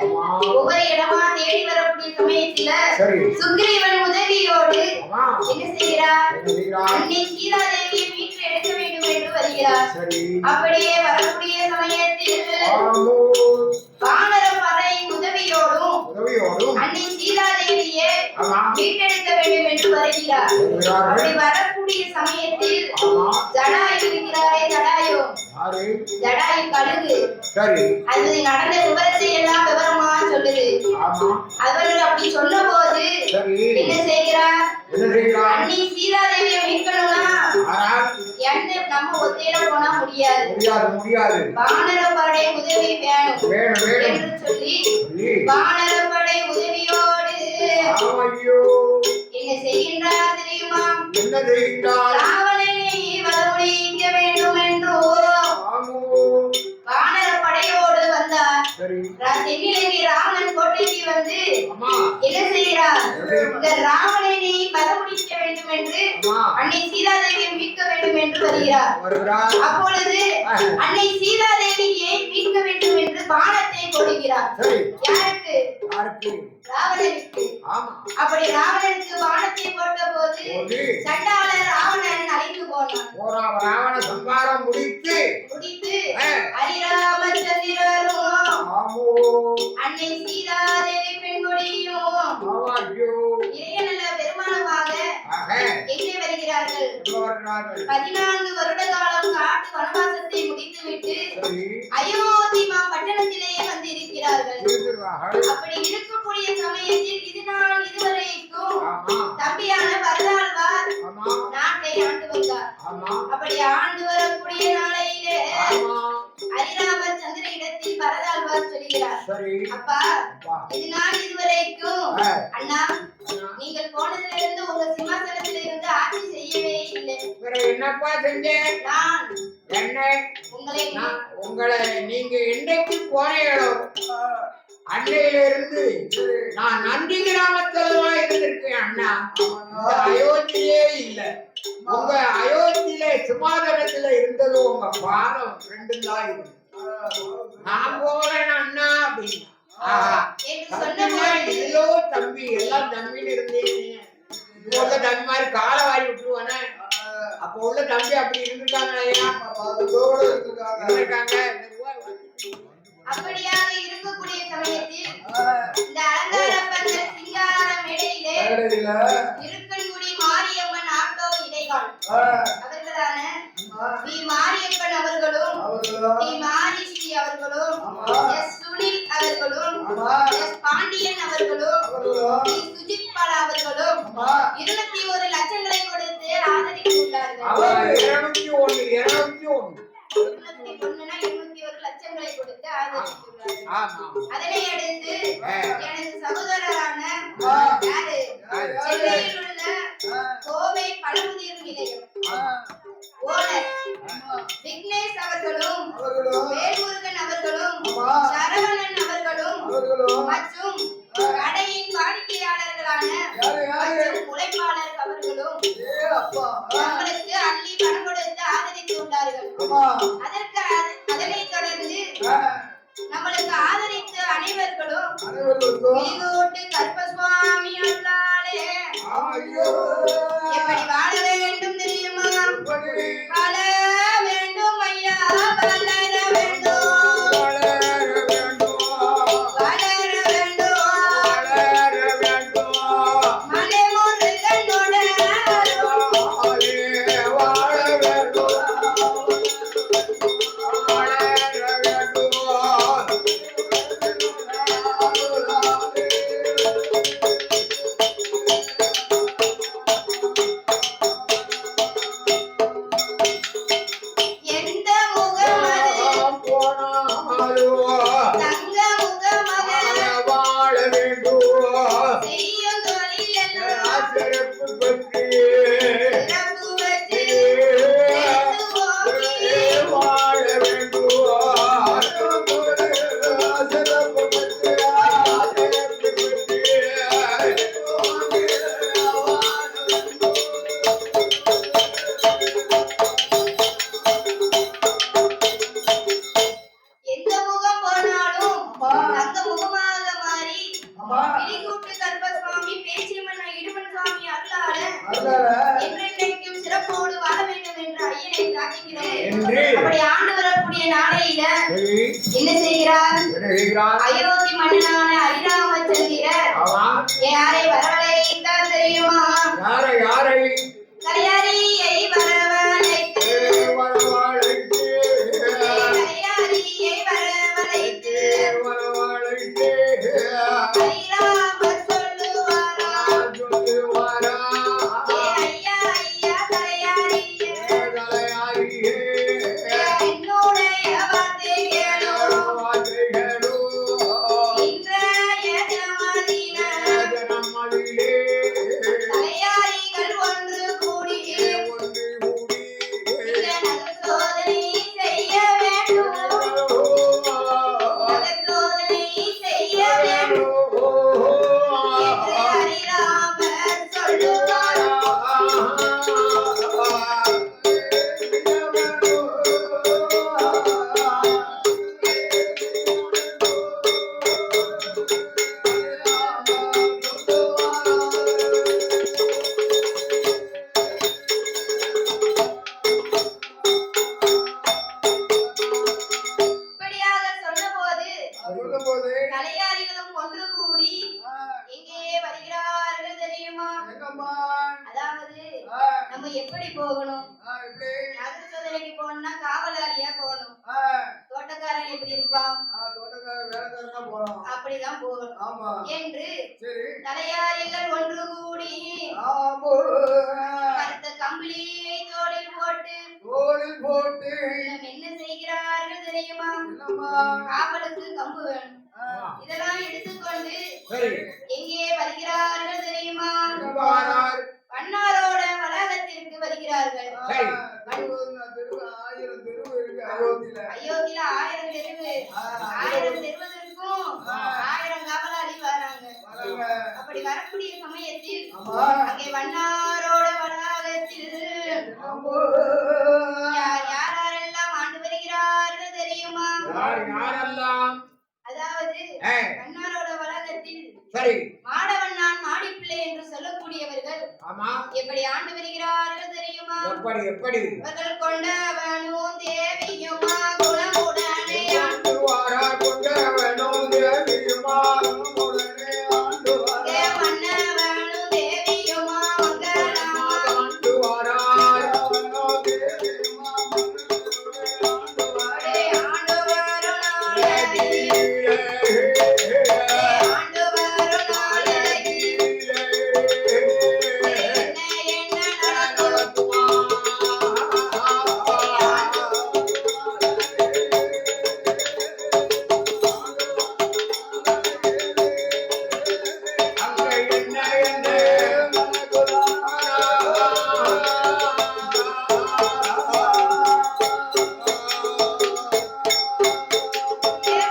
ஒவ்வொரு இடமா தேடி வரக்கூடிய சமயத்துல சுக்ரீவன் உதவியோடு என்ன செய்கிறார்? அன்னை சீதாதேவியை மீட்டு எடுக்க வேண்டும் என்று வருகிறார். அப்படியே வரக்கூடிய சமயத்தில் வானர படை உதவியோடும் அன்னை சீதாதேவியை மீட்டெடுக்க வேண்டும் என்று வருகிறார். அப்படி வரக்கூடிய சமயத்தில் ஜடாயு இருக்கிறாரே, ஜடாயு கழுகு அது நடந்த விவரத்தை எல்லாம் விவரமா சொல்லுது. அவர் அப்படி சொன்ன போது என்ன செய்கிறார்? அன்னி சீதாதேவியை மீட்கணும்னா நம்ம ஒத்தையில போனா முடியாது, வானரப்படை உதவி வேணும் என்று சொல்லி வானரப்படை உதவியோடு என்ன செய்கின்றார் தெரியுமா? ராவணனை வரமுடிக்க வேண்டும் என்றோ வானரப்படையோடு வந்தார். தென்னிலங்கை ராவணன் கோட்டைக்கு வந்து என்ன செய்கிறார்? இந்த ராவணனை வரமுடிக்க வேண்டும் என்று அன்னை சீதாதேவியை மீட்க வேண்டும் என்று வருகிறார். அப்பொழுது அன்னை சீதாதேவியை மீட்க வேண்டும் என்று பானத்தை கொடுக்கிறார். யாருக்கு? ராவணனுக்கு. அப்படி ராவணனுக்கு பானத்தை போட்ட போது சண்டாளர் ராவணன் அழைத்து போனான். ராவண சம்ஹாரம் முடித்து ஹரிராமச்சந்திரரும் அன்னை சீதாதேவி பெண்கொடியும் இறையனல்ல பெருமானமாக எங்கே வருகிறார்கள்? 14 வருட காலம் காட்டு வனவாசத்தை முடித்துவிட்டு அயோத்தி பட்டணத்திலேயே வந்து இருக்கிறார்கள். அப்படி இருக்கக்கூடிய சமயத்தில் இதுவரைக்கும் தம்பியான பரதாழ்வார் நாட்டை ஆண்டு வந்தார். அப்படி ஆண்டு வரக்கூடிய நாளையிலே ஹரிராமர் சந்திர இடத்தில் பரதாழ்வார் சொல்கிறார், அப்பா இதுவரைக்கும் அண்ணா நீங்கள் போனதிலிருந்து உங்க சிம்மாசனத்தில் இருந்து ஆட்சி செய்யவே இல்லை. என்னப்பா செஞ்சேன்? நான் உங்களை நீங்க என்றைக்கு போனீங்களோ அன்னையில இருந்து நான் நந்தி கிராமத்துலதான் இருந்திருக்கேன் அண்ணா. அயோத்தியே இல்ல. உங்க அயோத்தியில சிம்மாசனத்துல இருந்தது உங்க பாதம் 2 தான் இருக்கு. நான் போறேன் அண்ணா அப்படின்னு தம்பி எல்லாம் தம்பின்னு இருந்தேன். உங்க தம்பி மாதிரி காலை வாரி விட்டுருவானே. அப்ப உள்ள தம்பி அப்படி இருந்திருக்காங்க. அப்படியாக இருக்கக்கூடிய சமயத்தில் இந்த அலங்காரப்பட்ட சிங்கார மேடையிலே இருக்கன்குடி மாரியம்மன் ஆட்டோ இடைகால் அவர்களான வி மாரியப்பன் அவர்களும் வி மாரிஸ்ரீ அவர்களும் எஸ் சுனில் அவர்களும் எஸ் பாண்டியன் அவர்களும் வி சுஜித் பாலா அவர்களும் 201 லட்சங்களை கொடுத்து ஆதரித்துள்ளார்கள். 201 லட்சங்களை கொடுத்து ஆதரித்துள்ளார்கள். அதனை அடுத்து எனது சகோதரரான சென்னையில் உள்ள கோவை பழமுதிர் நிலையம் ஓனர் விக்னேஷ் அவர்களும் வேல்முருகன் அவர்களும் சரவணன் அவர்களும் மற்றும் கடையின் வாடிக்கையாளர்களான உழைப்பாளர் அவர்களும் நம்மளுக்கு அள்ளி பணம் கொடுத்து ஆதரித்து உள்ளார்கள். அதனை தொடர்ந்து நம்மளுக்கு ஆதரித்து அனைவர்களும் கற்பசுவாமி அருளாலே எப்படி வாழ வேண்டும் தெரியுமா? வாழ வேண்டும் ஐயா, வளர வேண்டும், இடிக்கூட்டு கருப்பசாமி பேச்சியம்மன் இடுமன் சாமி அருளால என்றென்றைக்கும் சிறப்போடு வாழ வேண்டும் என்று ஐயனை பிரார்த்திக்கிறேன். அப்படி ஆண்டு வரக்கூடிய நாளையில என்ன செய்கிறார்? அயோத்தி மன்னனான ஹரிராமச்சந்திரர் யாரை வரவழைத்தார் தெரியுமா? கல்யாணியை வரவழைத்து ஹரிராமர் சொல்லுவாரா, ஐயா ஐயா கல்யாணியே என்னுடைய வார்த்தை கேளோ, இன்றைய தினமதில தலையாரிகள் ஒன்று கூடி நகசோதனை செய்ய வேண்டும், நகசோதனை செய்ய வேண்டும் என்று ஹரிராமர் சொல்லுவார். இப்படியாக சொன்னபோது தலையாரிகளும் ஒன்று கூடி எங்கே வருகிறார்கள் தெரியுமா? அதாவது நம்ம எப்படி போகணும்? நகர சோதனைக்கு போகணும்னா காவலாளியா போகணும். தோட்டக்காரன் எப்படி இருப்பான்? அப்படிதான் போகணும் என்று தலையாரிகள் ஒன்று கூடி கருத்த கம்பளியை தோளில் போட்டு என்ன செய்கிறார்கள் தெரியுமா? காவலுக்கு கம்பு வேணும். இதெல்லாம் எடுத்துக்கொண்டு எங்கே வருகிறார்கள் தெரியுமா? வண்ணாரோட வளாகத்திற்கு வருகிறார்கள். அயோத்தியில 1000 தெருவு, 1000 தெருவதற்கும் 1000 காவலாளி வராங்க. அப்படி வரக்கூடிய சமயத்தில் அங்கே வண்ணாரோட வளாகத்தில் யாரெல்லாம் ஆண்டு வருகிறார்கள் தெரியுமா? அதாவது வண்ணாரோட வளாகத்தில் மாடவண்ணான் மாடிப்பிள்ளை என்று சொல்லக்கூடியவர்கள் எப்படி ஆண்டு வருகிறார்கள் தெரியுமா? அவர்கள் கொண்டவனும் தேவியுமா குணமுடனே மன்னவனும் தேவியுமா மங்களாமா ஆண்டு வரும் என்ன நடக்கும்?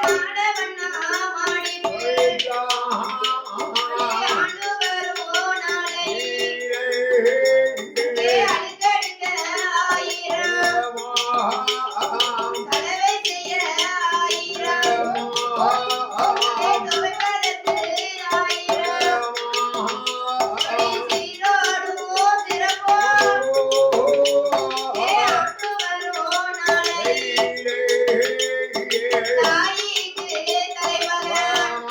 மாடவண்ணா மாடிப்பிள்ளை ஆண்டு வரும் நாளை அடுக்கடுக்க 1000 கலவை செய்ய 1000 துவைப்பதற்கு 1000 சீரோடும் சிறப்போம் ஆண்டு வரும் நாளை தாய்க்கு தலைமகன்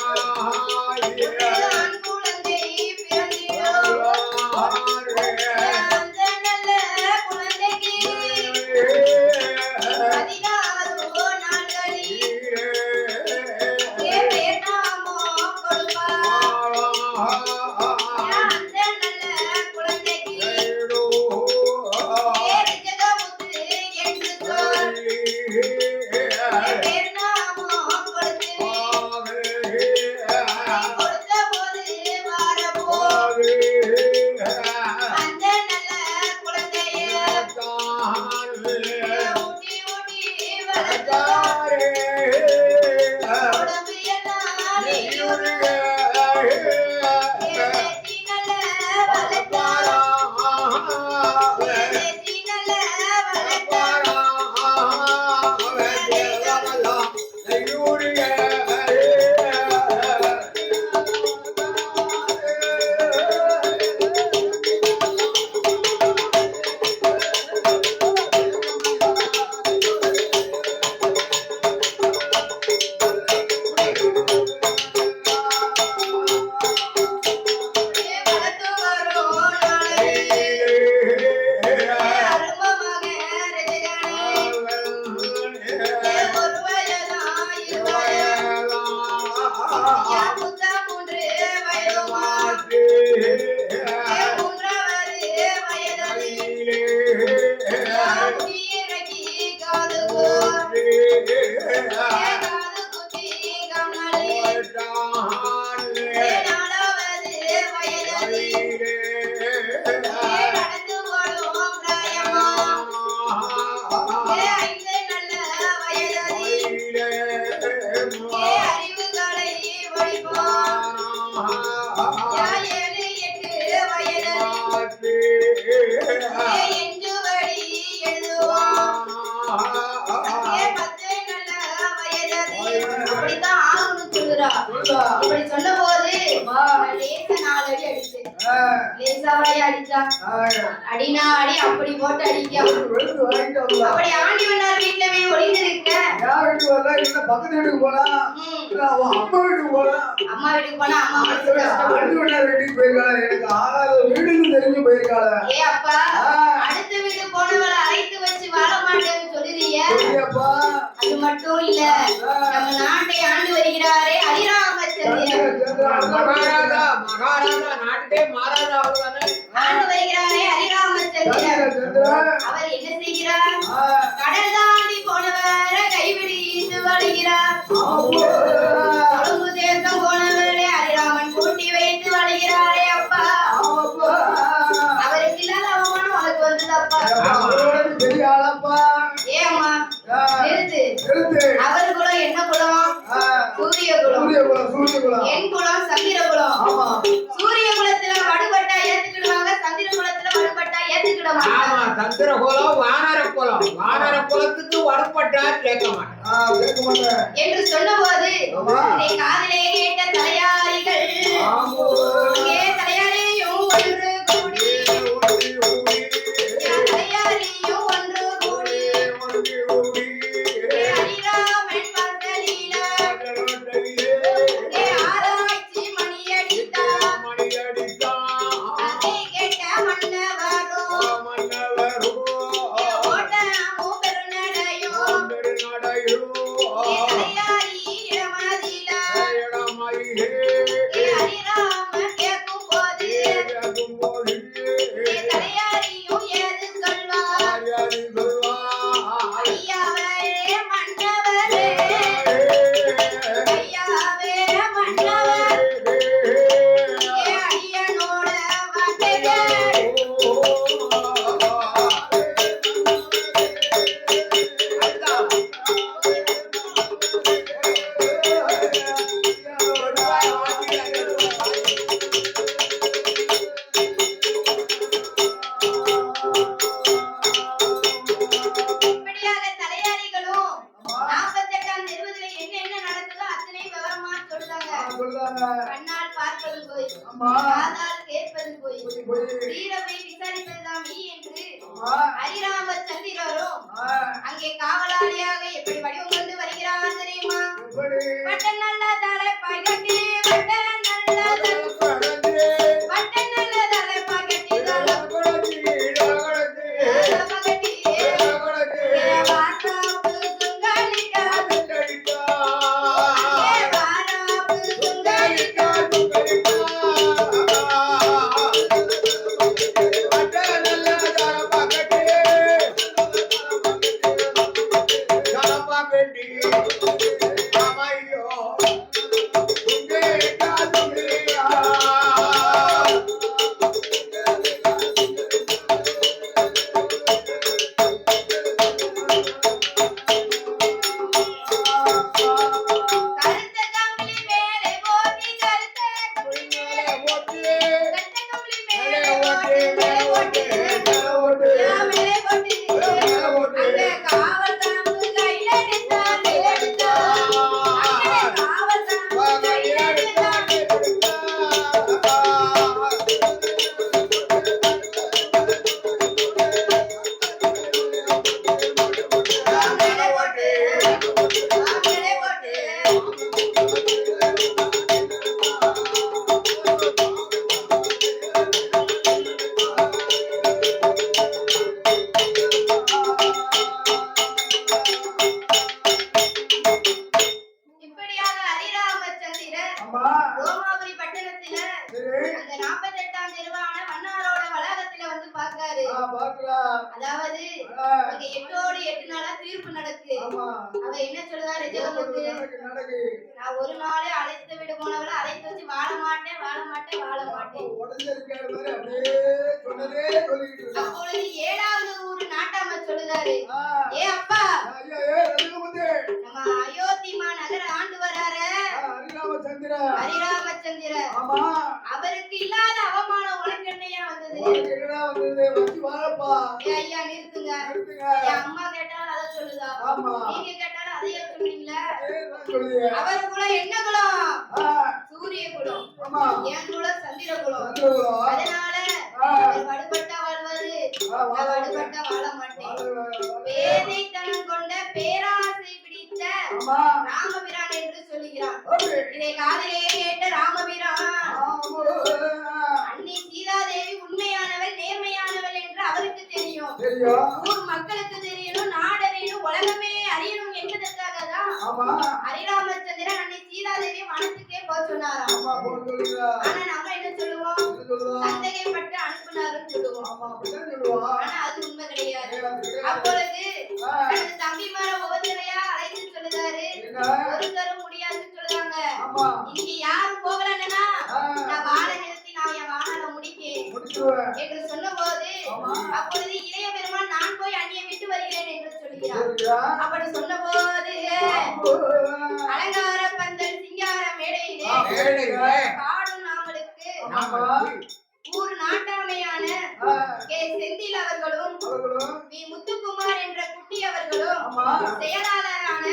ஆண் குழந்தை பிறந்திடும். அந்த நல்ல குழந்தைக்கு 16 நாட்களில் பேர் நாமம் கொடுப்பார். அந்த நல்ல குழந்தைக்கு பேர் ஜெகமுத்து என்று சொல். பேர் நாமம் கொடுத்து கொடுத்த போது வாரப்போ அந்த நல்ல குழந்தைய ஊட்டி ஊட்டி வளர்த்தோம். உடம்பு எல்லாம் நெய்யுருக ஏற்றி நல்ல வளர்த்தோம். ஏற்றி நல்ல வளர்த்தோம். புத்தம் 3 வயதுமா மூன்றாவது வயதிலே குடியிறக்கி காது குத்தி கமலே நாலாவது வயதிலே நடந்து ஓடும் பிராயமா 5 நல்ல வயதிலே அறிவுகளை படிப்போம் 7 8 வயதிலே எஞ்சுவடி எழுதுவோம் 10 நல்ல வயதிலே அப்படித்தான் ஆகணும்னு சொல்லுறா. இப்படி சொன்ன போது லேசா 4 அடி அடிச்சேன். லேசாவே அடிச்சா அடினா அடி அப்படி போட்டு அடிக்க அப்படி ஆண்டி வந்தார் வீட்டுல போய் ஒளிந்திருக்க பக்கத்து வீட்டுக்கு போனா அம்மா வீட்டுக்கு போனா அம்மா வீட்டுக்கு போனா அம்மா மனசு கஷ்டப்படும். வீட்டுக்கு போயிருக்காள எனக்கு ஆகாத வீடுன்னு தெரிஞ்சு போயிருக்காள. ஏ அப்பா அடுத்த வீட்டு போனவளை அழைத்து வச்சு வாழ மாட்டேன்னு சொல்லுறிய. அது மட்டும் இல்ல நம்ம நாட்டை ஆண்டு வருகிறாரே ஹரிராமச்சந்திரன் மகாராஜா நாட்டுக்கே மகாராஜா அவர்தானே ஆண்டு வருகிறாரே ஹரிராமச்சந்திரன். அவர் என்ன செய்கிறார்? கடல் தாண்டி போனவரை கைவிடித்து வருகிறார். கொழும்பு தேசம் போனவரை ஹரிராமன் கூட்டி வைத்து வருகிறாரே அப்பா. அவருக்கு இல்லாத அவமானம் உனக்கு வந்தது அப்பா. ஏம்மா நிறுத்து. அவர் குலம் என்ன குலம்? சூரிய குலம். என் குலம் சந்திர குலம். சூரிய குலத்துல வடுபட்டா ஏத்துக்கிடுவாங்க, சந்திர குலத்துல வடுபட்டா ஏத்துக்கிட மாட்டாங்க. சந்திர குலம் வானர குலத்துக்கு வடுபட்டா கேட்க மாட்டேன் என்று சொன்னபோது இதை காதிலே கேட்ட தலையாரிகள் அங்கே தலையாரியும் ஒன்று கூடி தலையாரியும் ஒன்று கூடி ஹரிராமன் பந்தலில ஆராய்ச்சி மணி அடித்தார். அதை கேட்ட மன்னவரும் ஓட்டமும் பெருநடையும் தலையாரி இடமதில ஹரிராமன் கேட்கும் போது தலையாரியும் ஏது சொல்வார்? ஐயாவே மன்னவரே, ஐயாவே மன்னவர், அடியனோட வார்த்தைகள் இப்படியாக தலையாரிகளும் 48ஆம் தெருவுல என்ன நடக்குதோ அத்தனை விவரமா சொல்றாங்க. கண்ணால் பார்ப்பது போய், காதால் கேட்பது போய், வீரவை விசாரிப்பதுதான் மெய் என்று ஹரிராமச்சந்திரரும் அங்கே காவலாளியாக எப்படி வடிவம் கொண்டு வருகிறார் தெரியுமா? வட்ட நல்ல தலைப்பாய் கட்டி, வட்ட நல்ல தலைப்பாய் கட்டி ஆமா ரோமாபுரி பட்டணத்துல சரி அந்த 48ஆம் தெருவான மன்னாரோட வளாகத்துல வந்து பாக்குறாரு. பாக்கலாம் அதாவது அங்க 8ஓடு 8 நாளா தீர்ப்பு நடக்கு. ஆமா அவ என்ன சொல்லுதாரு ஜெகமுக்கு, நடக்கு நான் ஒரு நாளே அழைத்து விடு போனவள அழைத்து வச்சு வாழ மாட்டேன் வாழ மாட்டேன் வாழ மாட்டேன். உடஞ்சிருக்கிற மாதிரி அப்படியே சொன்னதே சொல்லிக்கிட்டு இருக்கா. அப்பொழுது 7வது ஊரு நாட்டாம சொல்லுதாரு, ஏ அப்பா ஐயா ரகுபதி நம்ம அயோத்திமா நகர ஆண்டு வராரு ஹரிராமச்சந்திர ஹரிராமச்சந்திர, ஆமா அவருக்கு இல்லாத அவமானம் உனக்கு என்னையா வந்தது? உனக்கு என்னடா வந்தது வந்து வாழப்பா ஏ ஐயா நிறுத்துங்க. நிறுத்துங்க. என் அம்மா கேட்டாலும் அதை சொல்லுதா, ஆமா நீங்க கேட்டாலும் அதையே சொல்றீங்களா? ஏன் சொல்லுது அவர் குலம் என்ன குலம்? ஆ, சூரிய குலம். ஆமா என் குலம் சந்திர குலம். வந்துருவோம். அதனால ஆ. அவர் வடுபட்டா வாழ்வாரு, நான் வடுபட்டா வாழ மாட்டேன். பேதைத்தனம் கொண்ட பேராசை பிடித்த ஆமா ராமபிரான் என்று சொல்லுகிறான். ஓகே. இதை காதிலே கேட்ட ராமபிரான், ஆமா. அன்னை சீதாதேவி உண்மையானவள் நேர்மையானவள் என்று அவருக்கு தெரியும். தெரியும். ஊர் மக்களுக்கு தெரியணும், நாடறியணும், உலகமே அறியணும் என்பதற்காக தான் ஆமா ஹரிராமச்சந்திரன் அன்னை சீதாதேவி வனத்துக்கே போக சொன்னாராம். ஆமா போன் சொல்லுங்க. ஆனா நம்ம என்ன சொல்லுவோம், என்ன சொல்லுவா? சந்தேகப்பட்டு அனுப்புனாருன்னு சொல்லுவோம். ஆமா அப்படிதான் சொல்லுவா. ஆனா அது உண்மை கிடையாது. ஏன் அது கிடையாது? அப்பொழுது ஆ, தனது தம்பிமார ஒவ்வொருத்தரையா அழைத்து சொல்லுதாரு, என்ன? ஒருத்தரும் முடியாதுன்னு சொல்றாங்க. ஆமா இங்க யாரும் போகலன்னா ஆ, நான் வாழ நிறுத்தி நான் என் வாழ முடிக்கேன் முடிச்சுடுவேன். என்று சொன்னபோது, ஆமா. அப்பொழுது இளைய பெருமான் நான் போய் அண்ணியை விட்டு வருகிறேன் என்று சொல்கிறார். சரியா? அப்படி சொன்னபோது ஆ, அலங்கார பந்தல் சிங்கார மேடையிலே மேடையில பாடும் நாமளுக்கு ஆமா. ஊர் நாட்டாமையான ஆ, கே செந்தில் அவர்களும் அவர்களும் வி முத்துக்குமார் என்ற குட்டி அவர்களும் ஆமா. செயலாளரான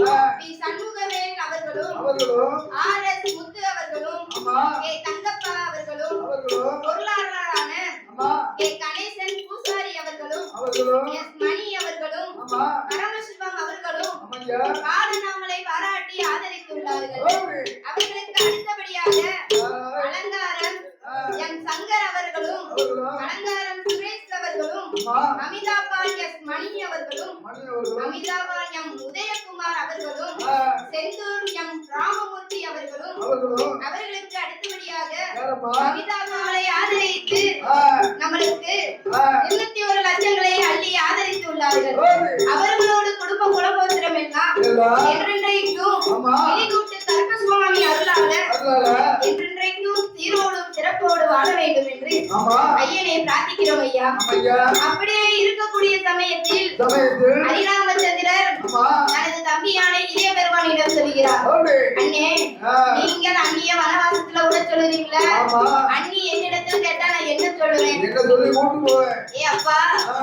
ஆ, வி சண்முகவேல் அவர்களும் அவர்களும் ஆர்.எஸ். முத்து அவர்களும் ஆமா கே தங்கப்பா அவர்களும் அவர்களும் பொருளாளரான ஆமா கே கணேசன் பூசாரி அவர்களும் அவர்களும் எஸ் மணி அவர்களும் ஆமா பரமசிவம் அவர்களும் ஆமாய்யா. பாடுநாமலை பாராட்டி ஆதரித்துள்ளார்கள். ஓகே. அவர்களுக்கு அடுத்தபடியாக ஆ, அலங்காரம் ஆ, எம் சங்கர் அவர்களும் அவர்களும் அலங்காரம் சுரேஷ் அவர்களும் ஆமா அமிதாபால் எஸ் மணி அவர்களும் மணி அவர்களும் அமிதாபால் எம் உதயகுமார் அவர்களும் ஆ, செந்தூர் எம் ராமமூர்த்தி அவர்களும் அவர்களும் அவர்களுக்கு அடுத்தபடியாக யாரம்மா? அமிதாபாலை ஆதரித்து ஆ, நம்மளுக்கு ஆ, 21 லட்சங்களை அள்ளி ஆதரித்துள்ளார்கள். ஓகே. அவர்களோடு குடும்ப குலகோத்திரம் எல்லாம் எல்லாம் என்றென்றைக்கும் ஆமா இலிகூட்டு கருப்பசுவாமி அருளால அதனால என்றென்றைக்கும் சீரோடும் சிறப்போடு வாழ வேண்டும் என்று ஆமா ஐயனை பிரார்த்திக்கிறோம் ஐயா. ஐயா அப்படியே இருக்கக்கூடிய சமயத்தில் சமயத்தில் ஹரிராமச்சந்திரர் ஆமா தனது தம்பியான இளைய பெருமானிடம் சொல்கிறார், ஓகே. அண்ணே ஆ, நீங்கள் அண்ணிய வனவாசத்துல விட சொல்லுறீங்களா? ஆமா அண்ணி என்னிடத்தில் கேட்டா நான் என்ன சொல்லுவேன்? என்ன சொல்லி கூட்டு போவேன் ஏ அப்பா,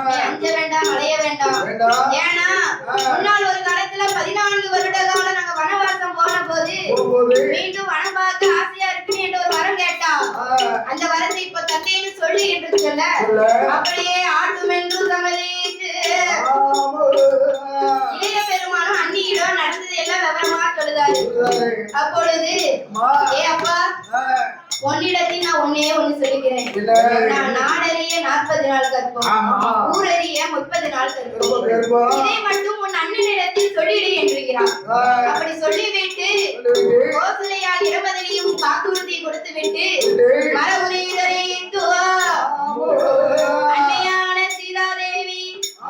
நீ அஞ்ச வேண்டாம் அலைய வேண்டாம். வேண்டாம் ஏன்னா முன்னால் ஒரு காலத்துல 14 வருட காலம் நாங்க வனவாசம் போன போது போகும்போது மீண்டும் வனம் பார்க்க ஆசையா இருக்குன்னு என்று ஒரு வரம் கேட்டா, ஆ, அந்த வரத்தை இப்ப தந்தைன்னு சொல்லு என்று சொல்ல சொல்ல. அப்படியே ஆட்டும் என்று சம்மதித்து ஆமா. இளைய பெருமானும் அண்ணியிடம் நடந்தது எல்லாம் விவரமா சொல்லுதாரு. சொல்லுதாரு. அப்பொழுது அம்மா. ஏ அப்பா, ஆ, உன்னிடத்தில் நான் ஒன்னே ஒண்ணு சொல்லிக்கிறேன். இல்ல. நான் நாடறிய 40 நாள் கற்போம், ஆமா. ஊரறிய 30 நாள் ரொம்ப கற்போம். பெருமா. இதை மட்டும் உன் அண்ணனிடத்தில் சொல்லிடு என்கிறார். ஆ, அப்படி சொல்லிவிட்டு சொல்லுங்க. கோசலையால் இரவதிலையும் வாக்குறுதி கொடுத்து விட்டு இல்லை. மர உரையிடரை அன்னையான சீதாதேவி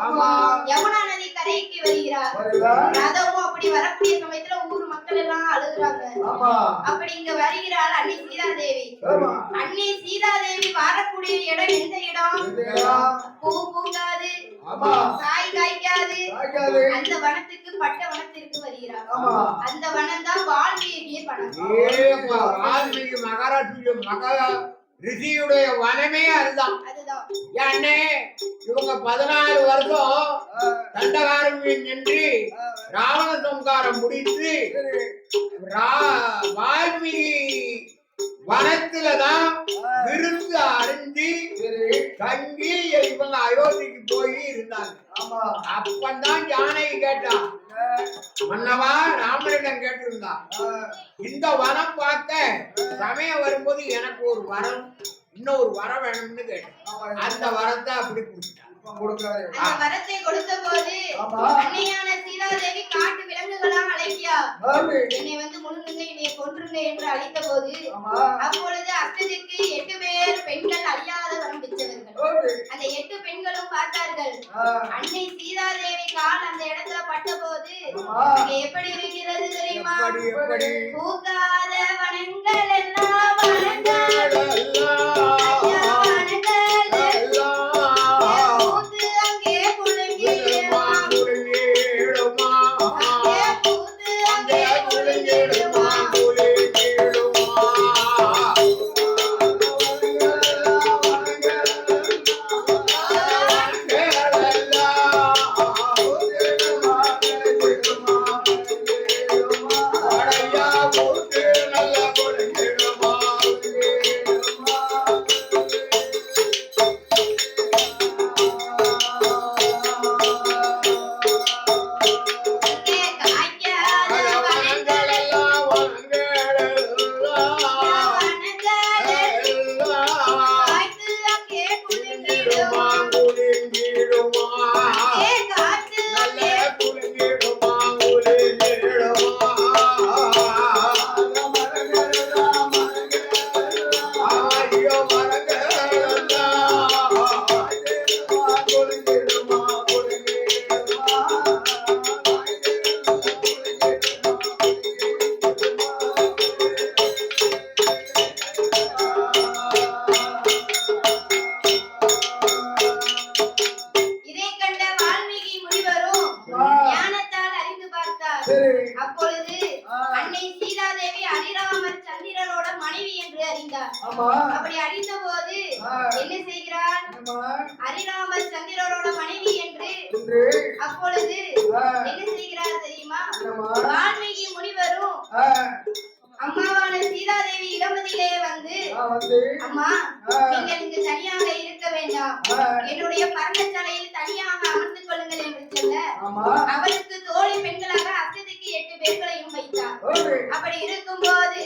ஆமா. யமுனா நதி கரைக்கு வருகிறார். வருதா? ரதமும் அப்படி வரக்கூடிய சமயத்துல ஊர் மக்கள் எல்லாம் அழுகுறாங்க. ஆமா. அப்படி இங்க வருகிறாள் அன்னை சீதாதேவி. ஆமா. அன்னை சீதாதேவி வரக்கூடிய இடம் எந்த இடம்? எந்த இடம்? பூ பூக்காது, ஆமா. காய் காய்க்காது, காய்க்காது. அந்த வனத்துக்கு பட்ட வனத்திற்கு வருகிறார். ஆமா. அந்த வனம் தான் வால்மீகிய வனம். ஏப்பா, வால்மீகி மகாராஷ்டிர மகா ரிஷியுடைய வனமே அதுதான். அதுதான் ஏன்னே இவங்க 14 வருஷம் ஆ, தண்டகாரம் நின்று ஆ, ராவண சம்காரம் முடித்து சரி. வால்மீகி வனத்துலதான் விருந்து அறிஞ்சு சரி. தங்கி இவங்க அயோத்திக்கு போய் இருந்தாங்க. ஆமா. அப்பந்தான் ஜானகி கேட்டான், மன்னவா ராமனிடம் கேட்டிருந்தா, ஆ, இந்த வனம் பார்க்க சமயம் வரும்போது எனக்கு ஒரு வரம், இன்னொரு வரம் வேணும்னு கேட்டேன். ஆமா. அந்த வரத்தை அப்படி கொடுத்துட்டான். கொடுக்காரு. அந்த வரத்தை கொடுத்த போது ஆமா. அன்னையான சீதாதேவி காட்டு விலங்குகளாம் அழைக்கியா ஆமே. என்னை வந்து முழுங்குங்க என்னை கொன்றுங்க என்று அழைத்த போது ஆமா. அப்பொழுது அஷ்டதிக்கு 8 பேர் பெண்கள் அழியாத வரம் பெற்றவர்கள். ஆமே. அந்த 8 பெண்களும் பார்த்தார்கள். அன்னை சீதாதேவி கால் அந்த இடத்துல பட்ட போது அங்கே எப்படி இருக்கிறது தெரியுமா? எப்படி? பூக்காத வனங்கள் எல்லாம் வனங்கள் ஐயா வனங்கள் எல்லாம் பூத்து அங்கே குலுங்கிடுமா அங்கே பூத்து அங்கே குலுங்கிடுமா அங்கே காய்க்காத வனங்கள் வனங்கள் காய்த்து அங்கே குலுங்கிடுமா அங்கே காற்று அங்கே இதை கண்ட வால்மீகி முனிவரும் ஞானத்தால் அறிந்து பார்த்தார். அப்பொழுது அன்னை சீதாதேவி ஹரிராமர் சந்திரனோட மனைவி என்று அறிந்தார். அப்படி அறிந்த போது என்ன செய்கிறார்? ஹரிராமர் சந்திரனோட மனைவி என்று அப்பொழுது என்ன செய்கிறார் தெரியுமா? வால்மீகி முனிவரும் அம்மாவான சீதாதேவி இடமதிலே வந்து அம்மா நீங்கள் இங்கு தனியாக இருக்க வேண்டாம் என்னுடைய பர்ணசாலையில் தனியாக அமர்ந்து கொள்ளுங்கள் என்று சொல்ல அவருக்கு தோழி பெண்களாக அஷ்டதிக்கு 8 பேர்களையும் வைத்தார். அப்படி இருக்கும்போது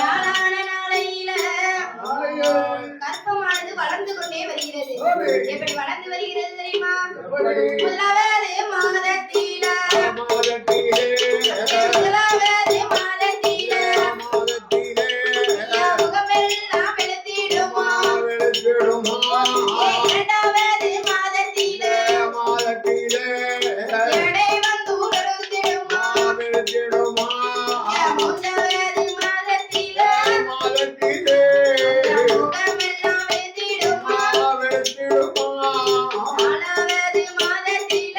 நாளான நாளையில கற்பமானது வளர்ந்து கொண்டே வருகிறது. எப்படி வளர்ந்து வருகிறது தெரியுமா? முதலாவது மாதத்தில முதலாவது மாதத்தில முகமெல்லாம் வெளுத்திடுமா இரண்டாவது மாதத்தில எடை வந்து வெளுத்திடுமா மூன்றாவது மாதத்தில முகமெல்லாம் வெளுத்திடுமா நாலாவது மாதத்தில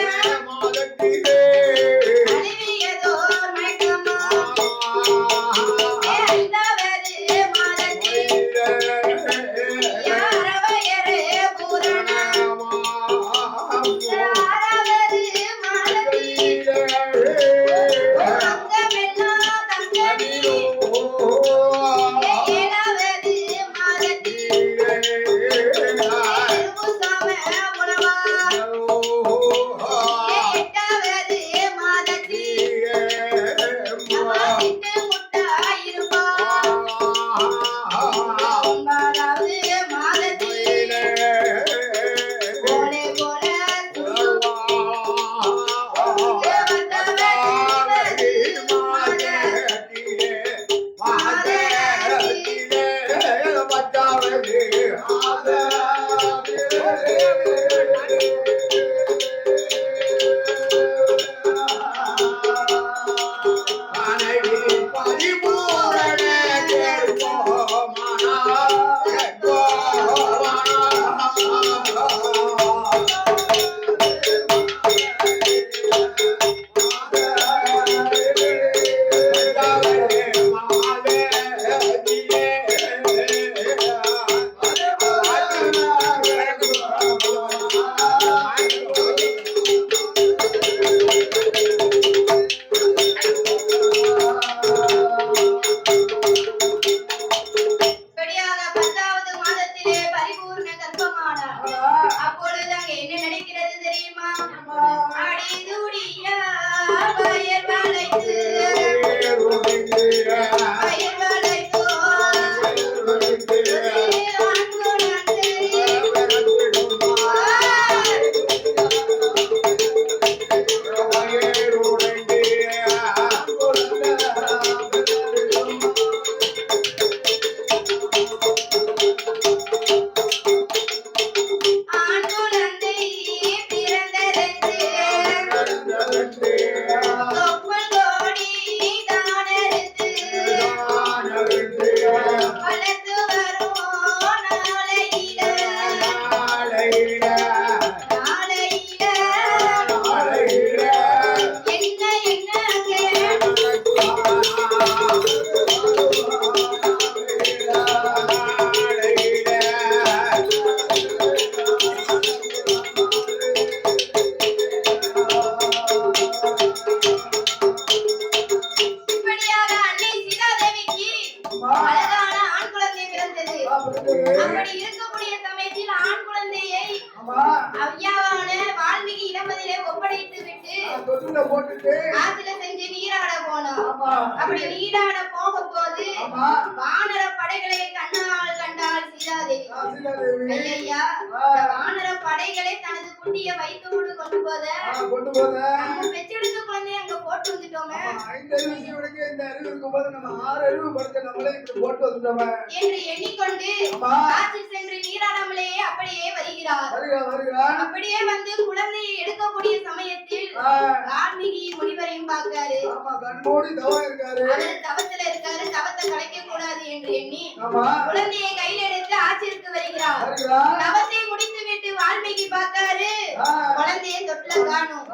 அழுவியதோர் மயக்கமா ஐந்தாவது மாதத்தில் யாரவையரே பூரணம் ஆறாவது மாதத்தில் தங்கமெல்லாம் தங்கமே ஏழாவது மாதத்தில் இருபுசாம உணவா எட்டாவது மாதத்தில் திட்டு முட்டாயிருப்பா ஒன்பதாவது மாதத்தில் போலே போல இப்படியாக 10வது மாதத்திலே பரிபூர்ண கர்ப்பமானார். அப்பொழுது அங்கே என்ன நடக்கிறது தெரியுமா? அடிதுடியா வயல் வளைத்து வயல் வளைத்தோ அன்புணர்ந்து அப்படி இருக்கக்கூடிய சமயத்தில் ஆண் குழந்தையை ஆமா ஐயாவான வால்மீகி இடமதிலே ஒப்படைத்து விட்டு தொட்டில போட்டுட்டு ஆத்துல செஞ்சு நீராட போனோம். ஆமா அப்படி நீராட போகும்போது ஆமா வானர படைகளை கண்ணால் கண்டாள் சீதாதேவி. சீதாதேவி ஐயா வானர படைகளை தனது குட்டிய வயிற்றோடு கொண்டு போத கொண்டு போத நம்ம பெற்றெடுத்த குழந்தைய அங்க போட்டு வந்துட்டோமே 5 அறிவு சிவனுக்கு இந்த அறிவு இருக்கும்போது நம்ம 6 அறிவு படுத்த நம்மளே இப்படி போட்டு வந்துட்டோமே என்று எண்ணிக்கொண்டு ஆமா ஆட்சி சென்று நீராடாமலேயே அப்படியே வருகிறார். வருகிறா அப்படியே வந்து குழந்தையை எடுக்கக்கூடிய சமயத்தில் வால்மீகி முனிவரையும் பார்க்காரு. ஆமா கண்மூடி தவம் இருக்காரு. அவர் தவத்துல இருக்காரு, தவத்தை கலைக்க கூடாது என்று எண்ணி ஆமா குழந்தையை கையில் எடுத்து ஆட்சிற்கு வருகிறார். வருகிறா தவத்தை முடித்து விட்டு வால்மீகி பார்த்தாரு, குழந்தையை தொட்டில காணும்.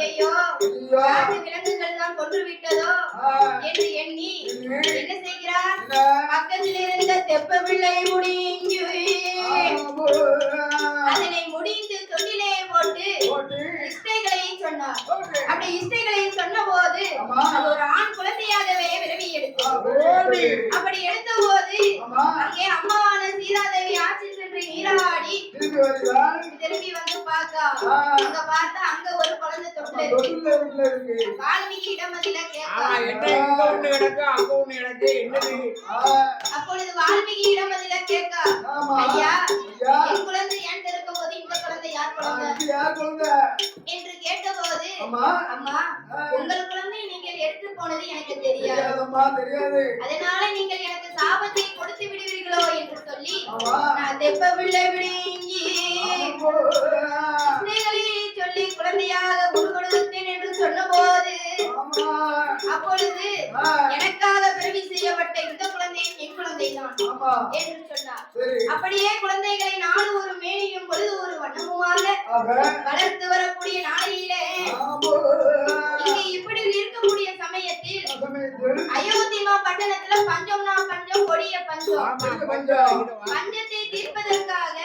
ஐயோ காட்டு விலங்குகள் தான் கொன்று விட்டதோ என்று எண்ணி என்ன செய்கிறார், பக்கத்தில் இருந்த தெப்ப பிள்ளை முடிஞ்சு அதனை முடிந்து தொட்டிலே போட்டு இஷ்டைகளை சொன்னார். அப்படி இஷ்டைகளை சொன்ன போது அது ஒரு ஆண் குழந்தையாகவே விரவி எடுத்தது. அப்படி எடுத்த போது அங்கே அம்மாவான சீதாதேவி ஆட்சி சென்று நீராடி திரும்பி வந்து பார்த்தா அங்க பார்த்தா அங்க ஒரு குழந்தை தொட்டில இருக்கு. வால்மீகி இடமதில அப்பொழுது வால்மீகி இடமதில கேட்க, ஐயா என் குழந்தை ஏன் இருக்கும் போது இந்த குழந்தை யார் குழந்தை என்று கேட்டபோது அம்மா உங்கள் குழந்தை நீங்கள் எடுத்து போனது எனக்கு தெரியாது, அதனால நீங்கள் எனக்கு சாபத்தை கொடுத்து விடுவீர்களோ என்று சொல்லி நான் தெப்ப பிள்ளை விடுங்கி சொல்லி குழந்தையாக கொடுத்தேன் என்று சொன்ன போது அப்பொழுது எனக்காக பிறவி செய்யப்பட்ட இந்த குழந்தை என் குழந்தைதான் என்று சொன்னார். அப்படியே குழந்தைகளை நாடு ஒரு மேனியும் பொழுது ஒரு வண்ணமுமாக வளர்த்து வரக்கூடிய நாளையிலே இங்கே இப்படி இருக்கக்கூடிய சமயத்தில் அயோத்திமா பட்டணத்துல பஞ்சம்னா பஞ்சம் கொடிய பஞ்சம் பஞ்சத்தை தீர்ப்பதற்காக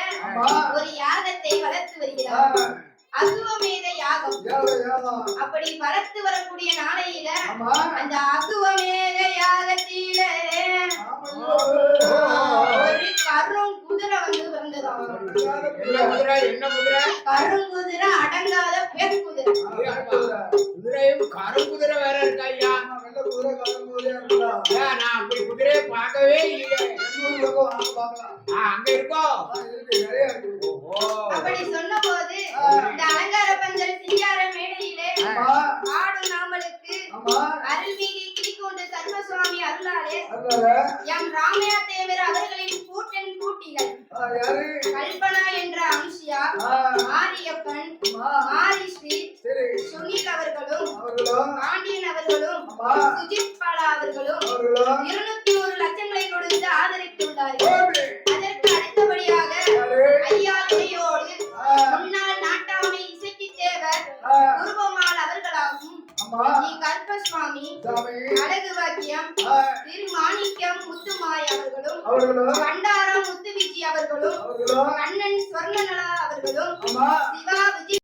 ஒரு யாகத்தை வளர்த்து வருகிறார், அசுவமேத யாகம். அப்படி வளர்த்து வரக்கூடிய நாளையில அந்த அசுவமேத யாகத்தில ஒரு கருங்குதிரை வந்து வந்ததாம். கருங்குதிரை அடங்காத பெருங்குதிரை. கருங்குதிரை வேற இருக்கா ஐயா? நான் அப்படி குதிரையை பார்க்கவே இல்லையே. அங்க இருக்கோ? அப்படி சொன்ன போது இந்த அலங்கார பந்தல் சிங்கார மேடையிலே ஆடும் நாமளுக்கு அருள்மிகு கிளிகொண்டு கர்மசுவாமி அருளாலே எம் ராமையா தேவர் அவர்களின் கூட்டன் கூட்டிகள் கல்பனா என்ற அம்சியா, மாரியப்பன், மாரிஸ்ரீ, சுனில் அவர்களும், பாண்டியன் அவர்களும், சுஜித் பாலா அவர்களும் 201 லட்சங்களை கொடுத்து ஆதரித்துள்ளார்கள். அதற்கு அடுத்தபடியாக ஐயா துணையோடு முன்னாள் நாட்டாமை இசைக்கு தேவர் குருபமால் அவர்களாகும் கல்பசுவாமி, அழகு வாக்கியம், திரு மாணிக்கம் முத்துமாய் அவர்களும், பண்டாரம் முத்துவிஜி அவர்களும், கண்ணன் ஸ்வர்ணநலா அவர்களும், சிவா விஜய்